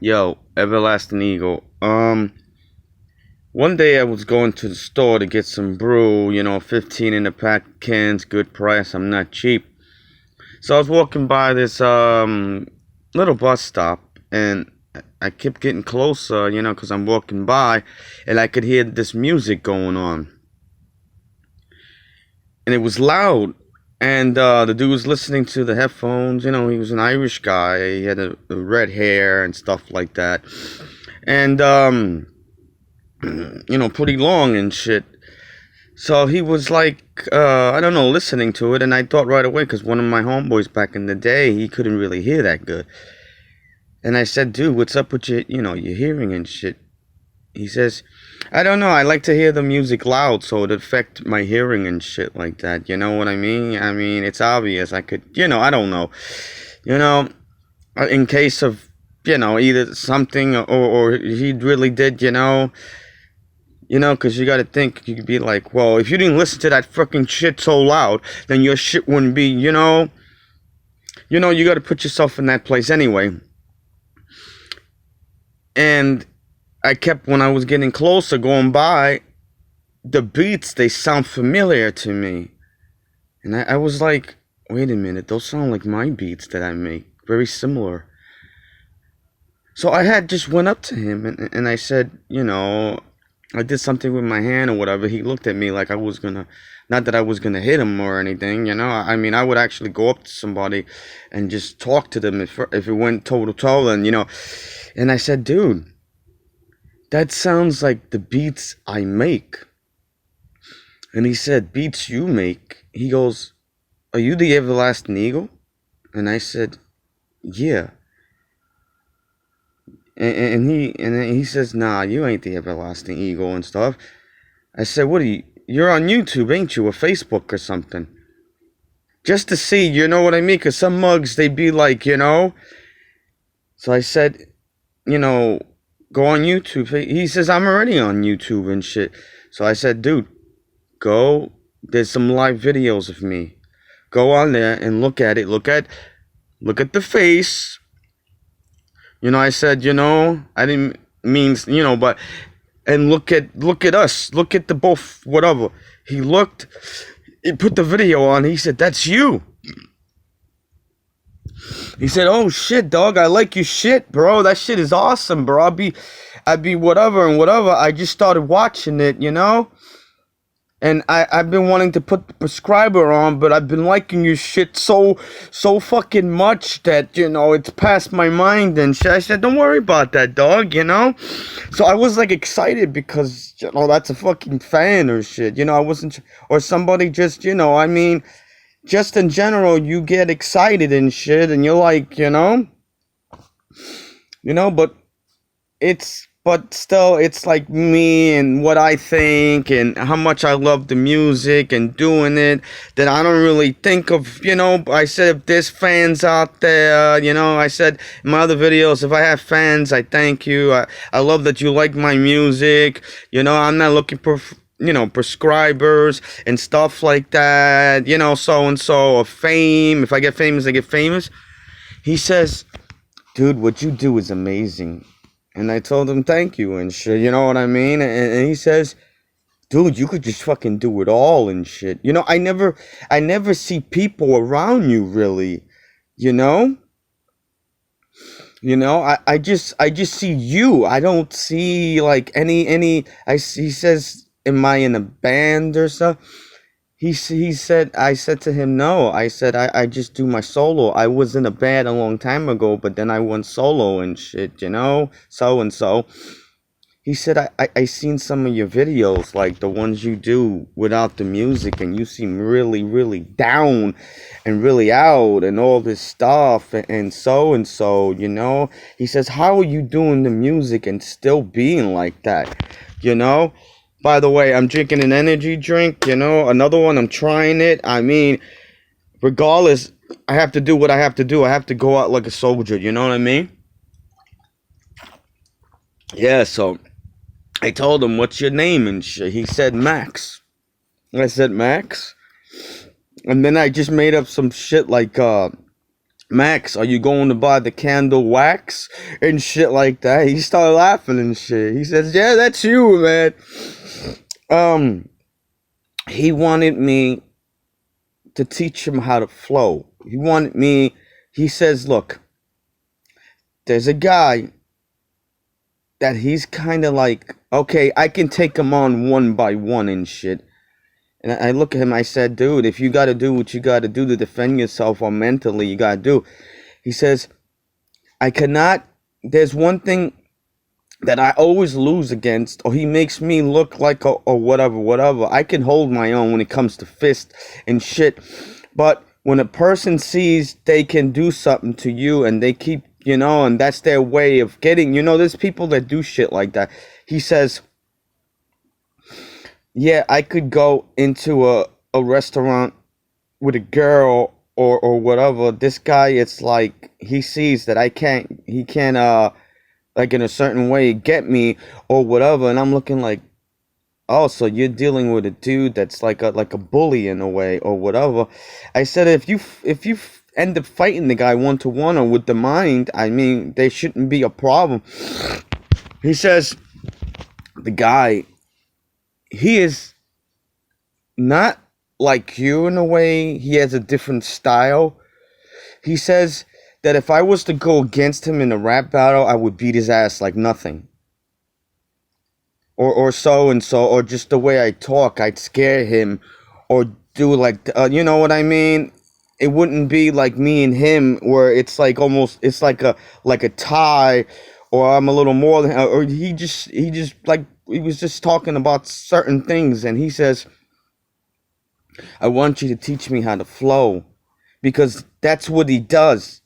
Yo, Everlasting Eagle. One day I was going to the store to get some brew, 15 in a pack cans, good price. I'm not cheap. So I was walking by this little bus stop, and I kept getting closer, because I'm walking by, and I could hear this music going on, and it was loud. And the dude was listening to the headphones. He was an Irish guy. He had a red hair and stuff like that, and pretty long and shit. So he was like, I don't know, listening to it, and I thought right away, because one of my homeboys back in the day, he couldn't really hear that good. And I said, dude, what's up with your hearing and shit? He says, I don't know, I like to hear the music loud, so it affect my hearing and shit like that. You know what I mean? I mean, it's obvious. I could, I don't know. In case of, either something or he really did, because you gotta think, you could be like, well, if you didn't listen to that fucking shit so loud, then your shit wouldn't be, you gotta put yourself in that place anyway. And I kept, when I was getting closer, going by, the beats, they sound familiar to me. And I was like, wait a minute, those sound like my beats that I make. Very similar. So I had just went up to him and I said, I did something with my hand or whatever. He looked at me like I was gonna, not that I was gonna hit him or anything, I mean, I would actually go up to somebody and just talk to them if it went toe to toe, and and I said, dude, that sounds like the beats I make. And he said, beats you make? He goes, are you the Everlasting Eagle? And I said, yeah. And he says, nah, you ain't the Everlasting Eagle and stuff. I said, what are you? You're on YouTube, ain't you? Or Facebook or something. Just to see, you know what I mean? Because some mugs, they be like, So I said, go on YouTube. He says, I'm already on YouTube and shit. So I said, dude, go. There's some live videos of me. Go on there and look at it. Look at the face. I said, I didn't mean, but, and look at us, look at the both, whatever. He looked, he put the video on, he said, that's you. He said, oh shit, dog, I like your shit, bro, that shit is awesome, bro, I'd be whatever and whatever. I just started watching it, and I've been wanting to put the prescriber on, but I've been liking your shit so fucking much that, it's past my mind and shit. I said, don't worry about that, dog, So I was, like, excited because, that's a fucking fan or shit, I wasn't, or somebody just, I mean, just in general, you get excited and shit, and you're like, but still, it's like me and what I think and how much I love the music and doing it, that I don't really think of, I said, if there's fans out there, I said in my other videos, if I have fans, I thank you. I love that you like my music. I'm not looking for, prescribers and stuff like that, so-and-so, or fame. If I get famous, I get famous. He says, dude, what you do is amazing. And I told him thank you and shit, you know what I mean? And he says, dude, you could just fucking do it all and shit. I never see people around you really, I just see you. I don't see like any, he says, am I in a band or something? He said, I said to him, no. I said, I just do my solo. I was in a band a long time ago, but then I went solo and shit, so-and-so. He said, I seen some of your videos, like the ones you do without the music, and you seem really, really down and really out and all this stuff and so-and-so, He says, how are you doing the music and still being like that, By the way, I'm drinking an energy drink, another one, I'm trying it. I mean, regardless, I have to do what I have to do. I have to go out like a soldier, you know what I mean? Yeah, so I told him, what's your name and shit? He said, Max. I said, Max? And then I just made up some shit like, Max, are you going to buy the candle wax and shit like that? He started laughing and shit. He says, yeah, that's you, man. He wanted me to teach him how to flow. He says, look, there's a guy that he's kind of like, okay, I can take him on one by one and shit. And I look at him, I said, dude, if you got to do what you got to do to defend yourself or mentally, you got to do. He says, there's one thing that I always lose against, or he makes me look like or whatever. I can hold my own when it comes to fist and shit. But when a person sees they can do something to you and they keep, and that's their way of getting, there's people that do shit like that. He says, yeah, I could go into a restaurant with a girl or whatever. This guy, it's like he sees that he can't like in a certain way get me or whatever, and I'm looking like, oh, so you're dealing with a dude that's like a bully in a way or whatever. I said, if you end up fighting the guy 1-to-1 or with the mind, I mean, there shouldn't be a problem. He says, the guy, he is not like you in a way. He has a different style. He says that if I was to go against him in a rap battle, I would beat his ass like nothing. Or so and so, or just the way I talk, I'd scare him, or do like, you know what I mean? It wouldn't be like me and him, where it's like almost, it's like a tie, or I'm a little more than, or he was just talking about certain things, and he says, I want you to teach me how to flow, because that's what he does.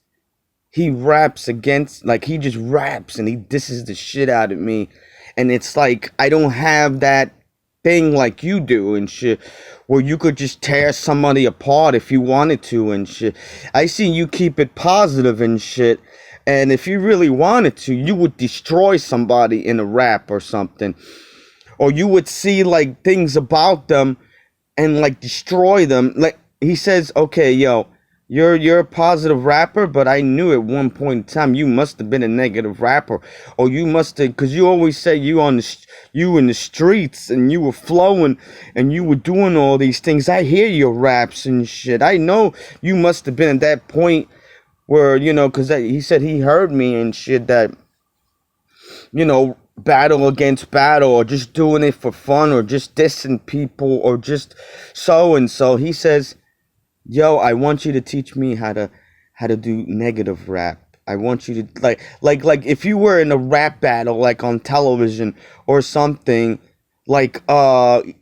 He raps against, like, he just raps and he disses the shit out of me. And it's like, I don't have that thing like you do and shit, where you could just tear somebody apart if you wanted to and shit. I see you keep it positive and shit. And if you really wanted to, you would destroy somebody in a rap or something. Or you would see, like, things about them and, like, destroy them. Like, he says, okay, yo, you're a positive rapper, but I knew at one point in time you must have been a negative rapper, or you must have, because you always say you in the streets and you were flowing and you were doing all these things. I hear your raps and shit. I know you must have been at that point where, because he said he heard me and shit, that, battle against battle, or just doing it for fun, or just dissing people, or just so and so. He says, yo, I want you to teach me how to do negative rap. I want you to like if you were in a rap battle, like on television or something, like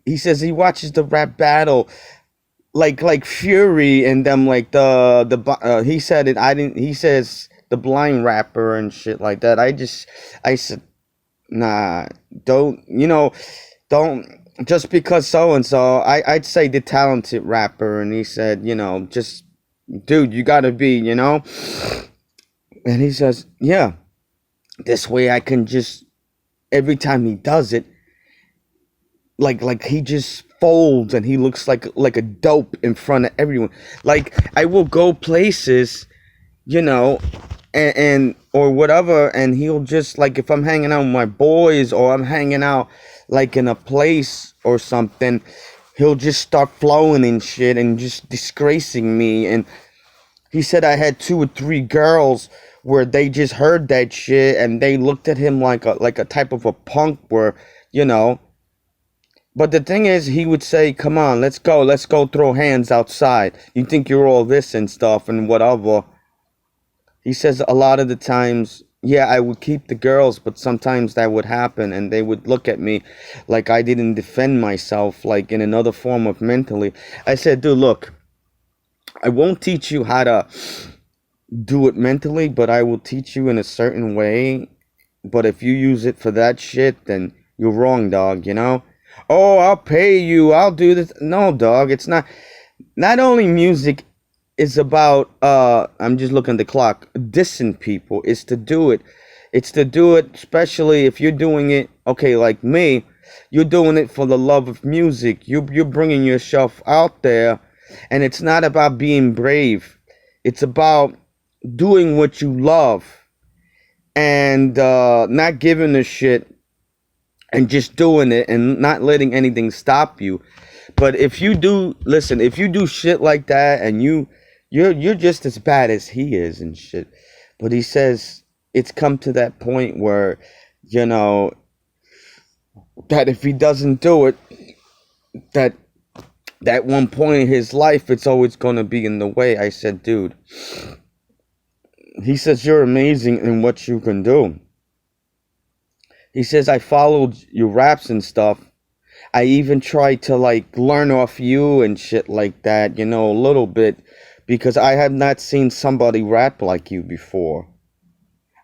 he says he watches the rap battle, like Fury and them, like he said it. I didn't. He says the blind rapper and shit like that. I said, nah, don't just because so and so. I'd say the talented rapper, and he said, just, dude, you gotta be, and he says, yeah, this way I can just, every time he does it, like he just folds and he looks like a dope in front of everyone. Like, I will go places, and or whatever, and he'll just, like, if I'm hanging out with my boys, or I'm hanging out like in a place or something, he'll just start flowing and shit and just disgracing me. And he said I had 2 or 3 girls where they just heard that shit and they looked at him like a type of a punk, where, but the thing is, he would say, come on, let's go throw hands outside. You think you're all this and stuff and whatever. He says a lot of the times, yeah, I would keep the girls, but sometimes that would happen and they would look at me like I didn't defend myself, like in another form of mentally. I said, dude, look, I won't teach you how to do it mentally, but I will teach you in a certain way. But if you use it for that shit, then you're wrong, dog, Oh, I'll pay you, I'll do this. No, dog, it's not only music is about, I'm just looking at the clock, dissing people. It's to do it, especially if you're doing it, okay, like me, you're doing it for the love of music. You're bringing yourself out there, and it's not about being brave. It's about doing what you love and not giving a shit and just doing it and not letting anything stop you. But if you do listen, if you do shit like that and you're just as bad as he is and shit. But he says it's come to that point where, you know, that if he doesn't do it, that that one point in his life it's always gonna be in the way. I said, dude, he says you're amazing in what you can do. He says I followed your raps and stuff. I even tried to like learn off you and shit like that, you know, a little bit, because I have not seen somebody rap like you before.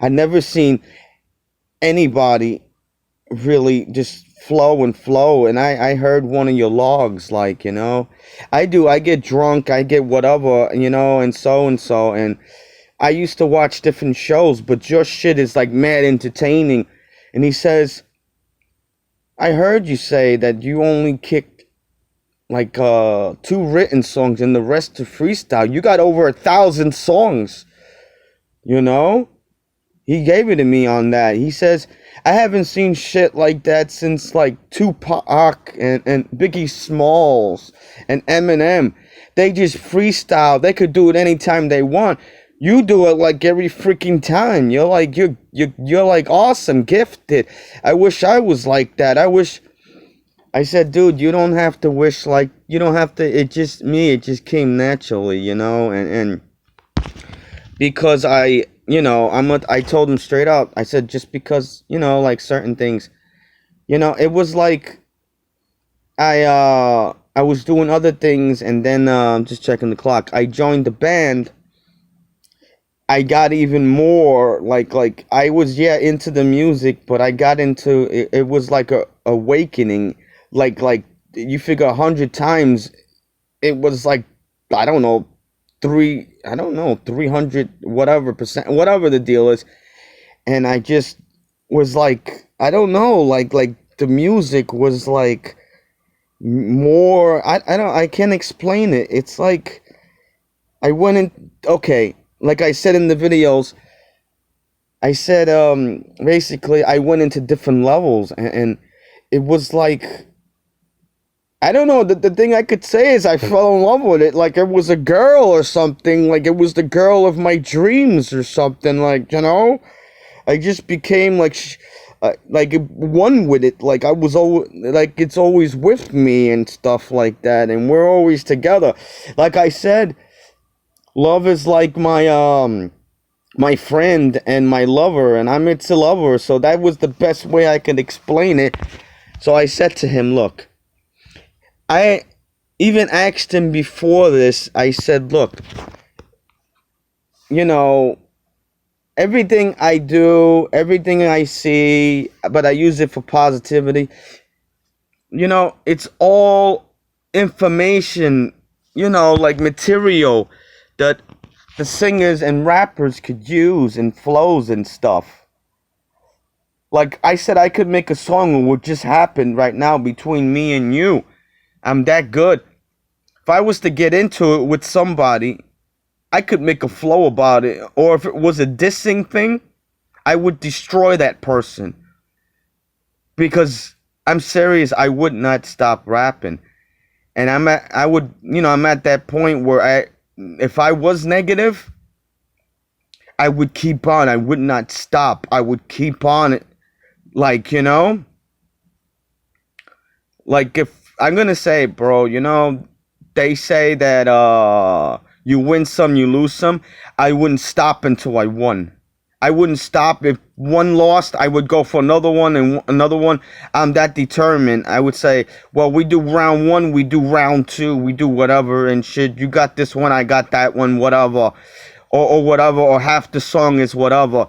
I never seen anybody really just flow. And I heard one of your logs, like, you know, I get drunk, I get whatever, you know, and so. And I used to watch different shows, but your shit is like mad entertaining. And he says, I heard you say that you only kicked like 2 written songs and the rest to freestyle. You got over 1,000 songs, you know? He gave it to me on that. He says, I haven't seen shit like that since like Tupac and Biggie Smalls and Eminem. They just freestyle. They could do it anytime they want. You do it like every freaking time. You're like awesome, gifted. I wish I was like that. I said, dude, you don't have to wish, like, you don't have to, it just came naturally, you know, and because I told him straight up, I said, just because, you know, like certain things, you know, it was like, I was doing other things, and then, just checking the clock, I joined the band. I got even more, like, I was, yeah, into the music, but I got into, it was like a awakening, like, you figure 100 times, it was like, I don't know, 300 whatever percent, whatever the deal is. And I just was like, I don't know, like the music was like more, I can't explain it. It's like I went in, okay, like I said in the videos, I said basically I went into different levels, and it was like, I don't know, the thing I could say is I fell in love with it, like it was a girl or something, like it was the girl of my dreams or something, like, you know? I just became like one with it, like I was always, like it's always with me and stuff like that, and we're always together. Like I said, love is like my friend and my lover, and I'm its lover, so that was the best way I could explain it. So I said to him, look, I even asked him before this, I said, look, you know, everything I do, everything I see, but I use it for positivity, you know, it's all information, you know, like material that the singers and rappers could use in flows and stuff. Like I said, I could make a song of what just happened right now between me and you. I'm that good. If I was to get into it with somebody, I could make a flow about it. Or if it was a dissing thing, I would destroy that person. Because I'm serious, I would not stop rapping. And I'm at that point where if I was negative, I would keep on. I would not stop. I would keep on it. Like, you know? Like, if I'm gonna say, bro, you know, they say that you win some, you lose some. I wouldn't stop until I won. I wouldn't stop. If one lost, I would go for another one and another one. I'm that determined. I would say, well, we do round one, we do round two, we do whatever and shit. You got this one, I got that one, whatever. Or whatever, or half the song is whatever.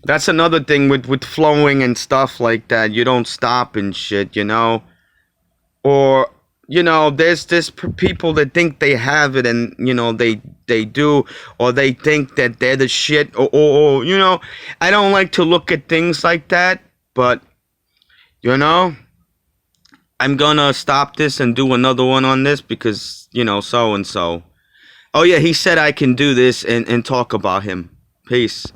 That's another thing with flowing and stuff like that. You don't stop and shit, you know? Or, you know, there's people that think they have it, and, you know, they do, or they think that they're the shit, or, you know, I don't like to look at things like that, but, you know, I'm gonna stop this and do another one on this because, you know, so and so. Oh yeah, he said I can do this and talk about him. Peace.